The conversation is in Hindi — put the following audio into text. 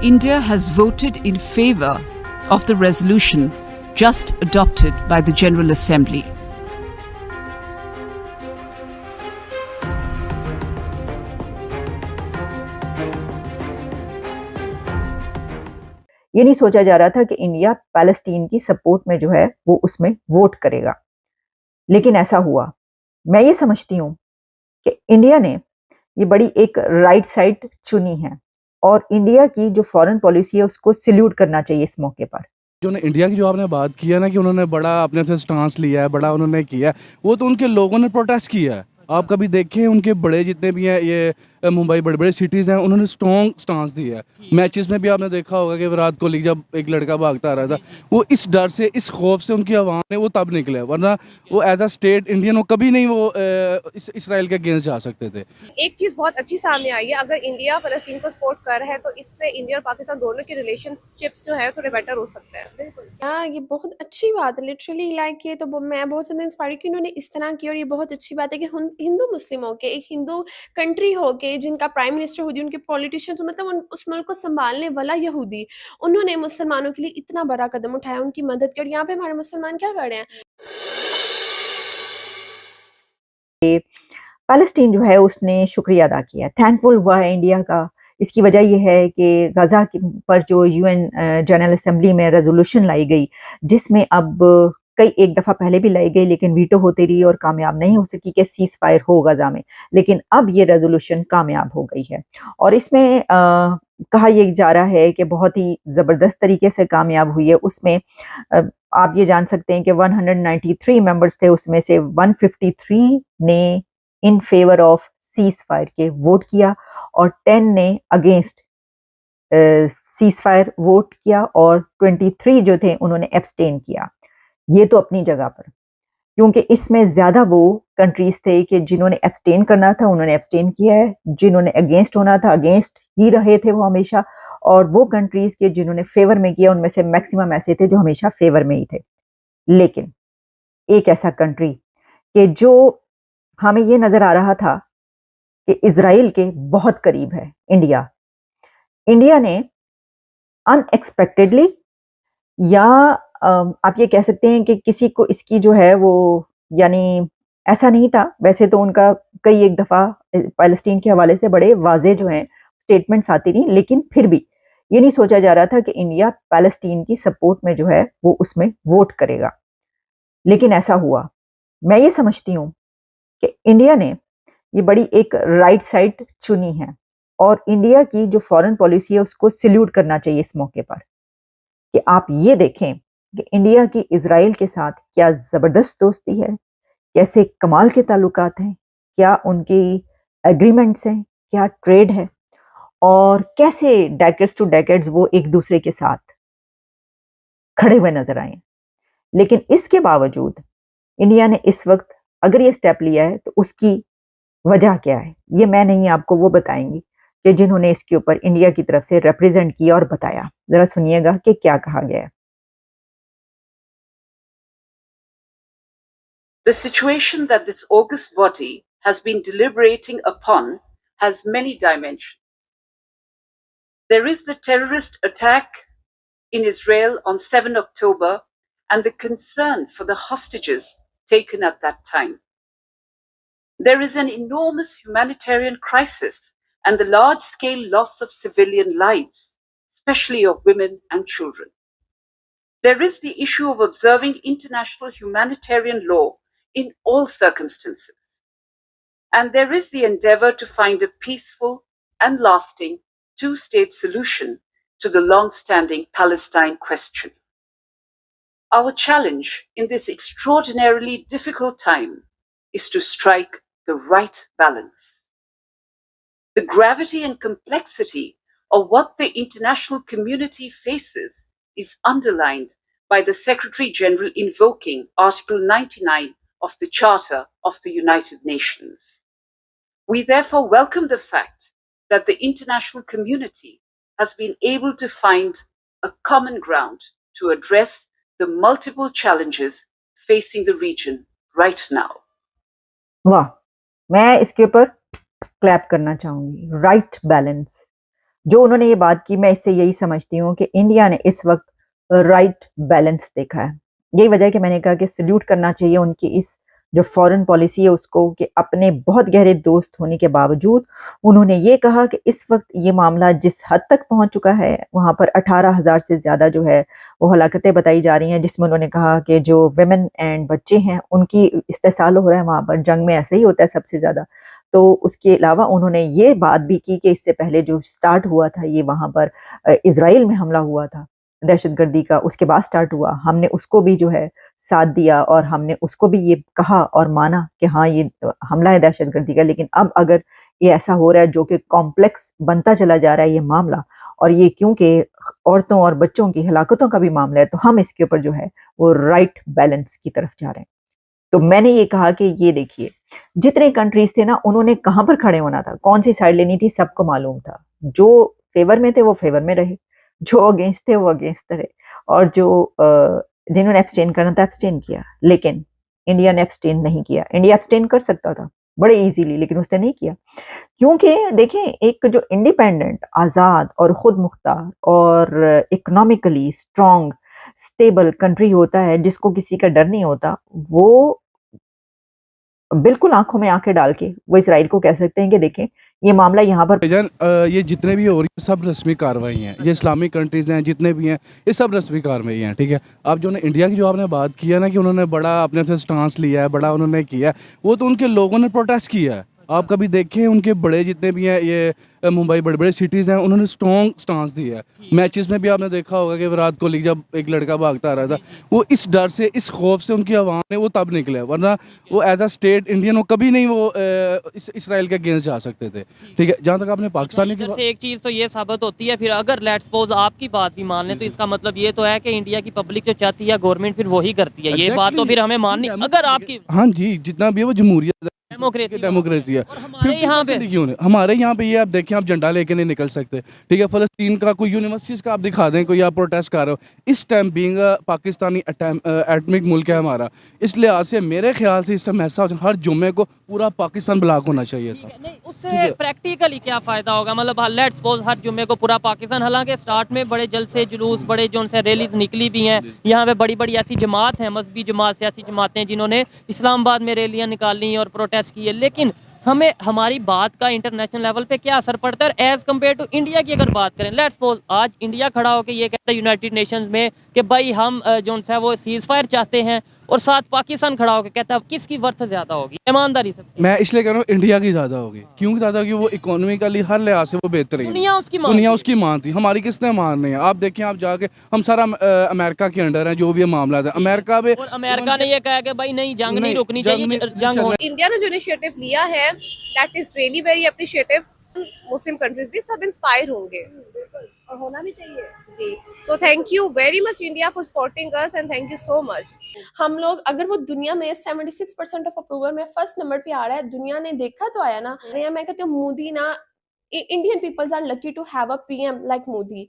India has voted in favor of the resolution just adopted by the General Assembly. ये नहीं सोचा जा रहा था कि इंडिया पैलेस्टीन की सपोर्ट में जो है वो उसमें वोट करेगा, लेकिन ऐसा हुआ। मैं ये समझती हूँ कि इंडिया ने ये बड़ी एक राइट साइड चुनी है और इंडिया की जो फॉरेन पॉलिसी है उसको सैल्यूट करना चाहिए इस मौके पर। जो इंडिया की जो आपने बात की है ना कि उन्होंने बड़ा अपने से स्टांस लिया है, बड़ा उन्होंने किया है, वो तो उनके लोगों ने प्रोटेस्ट किया है। आप कभी देखें उनके बड़े जितने भी हैं ये मुंबई बड़े बड़े सिटीज़ हैं, उन्होंने स्ट्रॉन्ग स्टांस दिया है। मैचेस में भी आपने देखा होगा कि विराट कोहली जब एक लड़का भागता आ रहा था, वो इस डर से इस खौफ से उनकी आवाम ने वो तब निकले, वरना वो एज अ स्टेट इंडियन वो कभी नहीं वो इसराइल के अगेंस्ट जा सकते थे। एक चीज बहुत अच्छी सामने आई है, अगर इंडिया फलस्तीन को सपोर्ट कर रहा है तो इससे इंडिया और पाकिस्तान दोनों के रिलेशनशिप्स जो है थोड़े बेटर हो सकते हैं। बिल्कुल हाँ, ये बहुत अच्छी बात है लिटरली। लाइक ये तो मैं बहुत ज़्यादा इंस्पायर कि उन्होंने इस तरह की, और ये बहुत अच्छी बात है कि हिंदू मुस्लिम होके, एक हिंदू कंट्री होके जिनका प्राइम मिनिस्टर यहूदी, उनके पॉलिटिशियंस मतलब उस मुल्क को संभालने वाला यहूदी, उन्होंने मुसलमानों के लिए इतना बड़ा कदम उठाया, उनकी मदद की। और यहाँ पे हमारे मुसलमान क्या कर रहे हैं? पैलेस्टीन जो है उसने शुक्रिया अदा किया, थैंकफुल हुआ है इंडिया का। इसकी वजह यह है कि गजा पर जो यूएन जनरल असेंबली में रेजोल्यूशन लाई गई, जिसमें अब कई एक दफ़ा पहले भी लाई गई लेकिन वीटो होती रही और कामयाब नहीं हो सकी कि सीज फायर हो गजा में, लेकिन अब ये रेजोल्यूशन कामयाब हो गई है। और इसमें कहा यह जा रहा है कि बहुत ही ज़बरदस्त तरीके से कामयाब हुई है। उसमें आप ये जान सकते हैं कि 193 मेंबर्स थे, उसमें से 153 ने in favour of cease fire के वोट किया और 10 ने अगेंस्ट सीज फायर वोट किया और 23 जो थे उन्होंने एब्सटेन किया। ये तो अपनी जगह पर, क्योंकि इसमें ज्यादा वो कंट्रीज थे कि जिन्होंने एब्सटेन करना था उन्होंने एब्सटेन किया है, जिन्होंने अगेंस्ट होना था अगेंस्ट ही रहे थे वो हमेशा, और वो कंट्रीज के जिन्होंने फेवर में किया उनमें से मैक्सिमम ऐसे थे जो हमेशा फेवर में ही थे। लेकिन एक ऐसा कंट्री कि जो हमें ये नजर आ रहा था कि इजराइल के बहुत करीब है इंडिया ने अनएक्सपेक्टेडली, या आप ये कह सकते हैं कि किसी को इसकी जो है वो, यानी ऐसा नहीं था, वैसे तो उनका कई एक दफा पैलेस्टीन के हवाले से बड़े वाजे जो हैं स्टेटमेंट्स आती रही, लेकिन फिर भी ये नहीं सोचा जा रहा था कि इंडिया पैलेस्टीन की सपोर्ट में जो है वो उसमें वोट करेगा, लेकिन ऐसा हुआ। मैं ये समझती हूँ कि इंडिया ने ये बड़ी एक राइट साइड चुनी है और इंडिया की जो फॉरेन पॉलिसी है उसको सैल्यूट करना चाहिए इस मौके पर, कि आप ये देखें कि इंडिया की इजराइल के साथ क्या जबरदस्त दोस्ती है, कैसे कमाल के ताल्लुकात हैं, क्या उनकी एग्रीमेंट्स हैं, क्या ट्रेड है और कैसे डेकेड्स टू डेकेड्स वो एक दूसरे के साथ खड़े हुए नजर आए। लेकिन इसके बावजूद इंडिया ने इस वक्त अगर ये स्टेप लिया है तो उसकी वजह क्या है, ये मैं नहीं, आपको वो बताएंगी कि जिन्होंने इसके ऊपर इंडिया की तरफ से रिप्रेजेंट किया और बताया। जरा सुनिएगा कि क्या कहा गया है। The situation that this august body has been deliberating upon has many dimensions. There is the terrorist attack in Israel on 7 October and the concern for the hostages taken at that time. There is an enormous humanitarian crisis and the large-scale loss of civilian lives, especially of women and children. There is the issue of observing international humanitarian law in all circumstances. And there is the endeavor to find a peaceful and lasting two-state solution to the long-standing Palestine question. Our challenge in this extraordinarily difficult time is to strike the right balance. The gravity and complexity of what the international community faces is underlined by the Secretary General invoking Article 99 of the Charter of the United Nations. We therefore welcome the fact that the international community has been able to find a common ground to address the multiple challenges facing the region right now. वाह, मैं इसके ऊपर क्लैप करना चाहूंगी। राइट बैलेंस, जो उन्होंने ये बात की, मैं इससे यही समझती हूँ कि इंडिया ने इस वक्त राइट बैलेंस देखा है। यही वजह है कि मैंने कहा कि सल्यूट करना चाहिए उनकी इस जो फॉरेन पॉलिसी है उसको, कि अपने बहुत गहरे दोस्त होने के बावजूद उन्होंने ये कहा कि इस वक्त ये मामला जिस हद तक पहुंच चुका है, वहां पर 18,000 से ज्यादा जो है वो हलाकतें बताई जा रही हैं, जिसमें उन्होंने कहा कि जो विमेन एंड बच्चे हैं उनकी इस्तेसाल हो रहा है वहां पर। जंग में ऐसा ही होता है सबसे ज्यादा। तो उसके अलावा उन्होंने ये बात भी की कि इससे पहले जो स्टार्ट हुआ था ये वहां पर इजराइल में हमला हुआ था दहशतगर्दी का, उसके बाद स्टार्ट हुआ, हमने उसको भी जो है साथ दिया और हमने उसको भी ये कहा और माना कि हाँ ये हमला है दहशतगर्दी का। लेकिन अब अगर ये ऐसा हो रहा है जो कि कॉम्प्लेक्स बनता चला जा रहा है ये मामला, और ये क्योंकि औरतों और बच्चों की हलाकतों का भी मामला है, तो हम इसके ऊपर जो है वो राइट बैलेंस की तरफ जा रहे हैं। तो मैंने ये कहा कि ये देखिए, जितने कंट्रीज थे ना उन्होंने कहाँ पर खड़े होना था, कौन सी साइड लेनी थी, सबको मालूम था। जो फेवर में थे वो फेवर में रहे, जो अगेंस्ट थे वो अगेंस्ट रहे, और जो जिन्होंने एब्सटेन करना था एब्सटेन किया। लेकिन इंडिया ने एब्सटेन नहीं किया। इंडिया एब्सटेन कर सकता था बड़े इजीली, लेकिन उसने नहीं किया। क्योंकि देखें, एक जो इंडिपेंडेंट, आज़ाद और खुद मुख्तार और इकोनॉमिकली स्ट्रॉन्ग स्टेबल कंट्री होता है, जिसको किसी का डर नहीं होता, वो बिल्कुल आंखों में आंखें डाल के वो इसराइल को कह सकते हैं कि देखें ये मामला यहाँ पर भाईजान ये जितने भी हो रही है सब रस्मी कार्रवाई हैं, ये इस्लामिक कंट्रीज़ हैं जितने भी हैं ये सब रस्मी कार्रवाई हैं, ठीक है। अब जो इंडिया की जो आपने बात किया ना कि उन्होंने बड़ा अपने से स्टांस लिया है, बड़ा उन्होंने किया है, वो तो उनके लोगों ने प्रोटेस्ट किया है। आप कभी देखें उनके बड़े जितने भी हैं ये मुंबई बड़े बड़े सिटीज़ हैं, उन्होंने स्ट्रॉन्ग स्टांस दिया है। मैचेस में भी आपने देखा होगा कि विराट कोहली जब एक लड़का भागता आ रहा था, वो इस डर से, इस खौफ से उनकी आवाम ने वो तब निकले, वरना वो एज अ स्टेट इंडियन वो कभी नहीं वो इसराइल के अगेंस्ट जा सकते थे, ठीक है। जहाँ तक आपने पाकिस्तानी की इधर से एक चीज़ तो ये साबित होती है, फिर अगर लेट्स सपोज आपकी बात भी मान लें तो इसका मतलब ये तो है कि इंडिया की पब्लिक जो चाहती है गवर्नमेंट फिर वही करती है। ये बात तो फिर हमें माननी, अगर आपकी हाँ जी, जितना भी है वो जमहूरियत डेमोक्रेसी है। हमारे यहाँ पे क्यों नहीं? हमारे यहाँ पे ये आप देखें, आप झंडा लेके नहीं निकल सकते, ठीक है। फलस्तीन का कोई यूनिवर्सिटीज का आप दिखा दें, कोई आप प्रोटेस्ट कर रहे हो, इस टाइम बीइंग पाकिस्तानी एटमिक मुल्क है हमारा, इस लिहाज से मेरे ख्याल से इस टाइम ऐसा हर जुम्मे को पूरा पाकिस्तान ब्लॉक होना चाहिए था। नहीं, उससे प्रैक्टिकली क्या फ़ायदा होगा? मतलब लेट्स सपोज हर जुम्मे को पूरा पाकिस्तान, हालांकि स्टार्ट में बड़े जलसे जुलूस, बड़े जो उनसे रैलीज निकली भी हैं, यहाँ पे बड़ी बड़ी ऐसी जमात हैं, मजहबी जमात, सियासी जमातें जिन्होंने इस्लामाबाद में रैलियाँ निकाली और प्रोटेस्ट किए, लेकिन हमें हमारी बात का इंटरनेशनल लेवल पे क्या असर पड़ता है? और एज़ कम्पेयर टू इंडिया की अगर बात करें, लेट्स सपोज आज इंडिया खड़ा होकर ये कहता है यूनाइटेड नेशंस में कि भाई हम जो है वो सीज फायर चाहते हैं, और साथ पाकिस्तान खड़ा होकर कहता है किसकी वर्थ ज़्यादा होगी ईमानदारी से? मैं इसलिए कह रहा हूँ इंडिया की ज़्यादा होगी। क्यों ज़्यादा होगी? वो इकोनॉमिकली हर लिहाज से वो बेहतर है। दुनिया उसकी मान थी, हमारी किसने मान नहीं है। आप देखें, आप जाके हम सारा अमेरिका के अंडर है, जो भी मामला था अमेरिका में, और अमेरिका ने ये कहा कि भाई नहीं, जंग नहीं रुकनी चाहिए, जंग हो। इंडिया ने जो इनिशिएटिव लिया है that is really very appreciative. Muslim countries भी सब इंस्पायर होंगे और होना भी चाहिए जी। So thank you very much India for supporting us and thank you so much. हम लोग अगर वो दुनिया में 76% ऑफ अप्रूवल में फर्स्ट नंबर पे आ रहा है, दुनिया ने देखा तो आया ना। मैं कहती हूँ मोदी ना, Indian peoples are lucky to have a PM like Modi.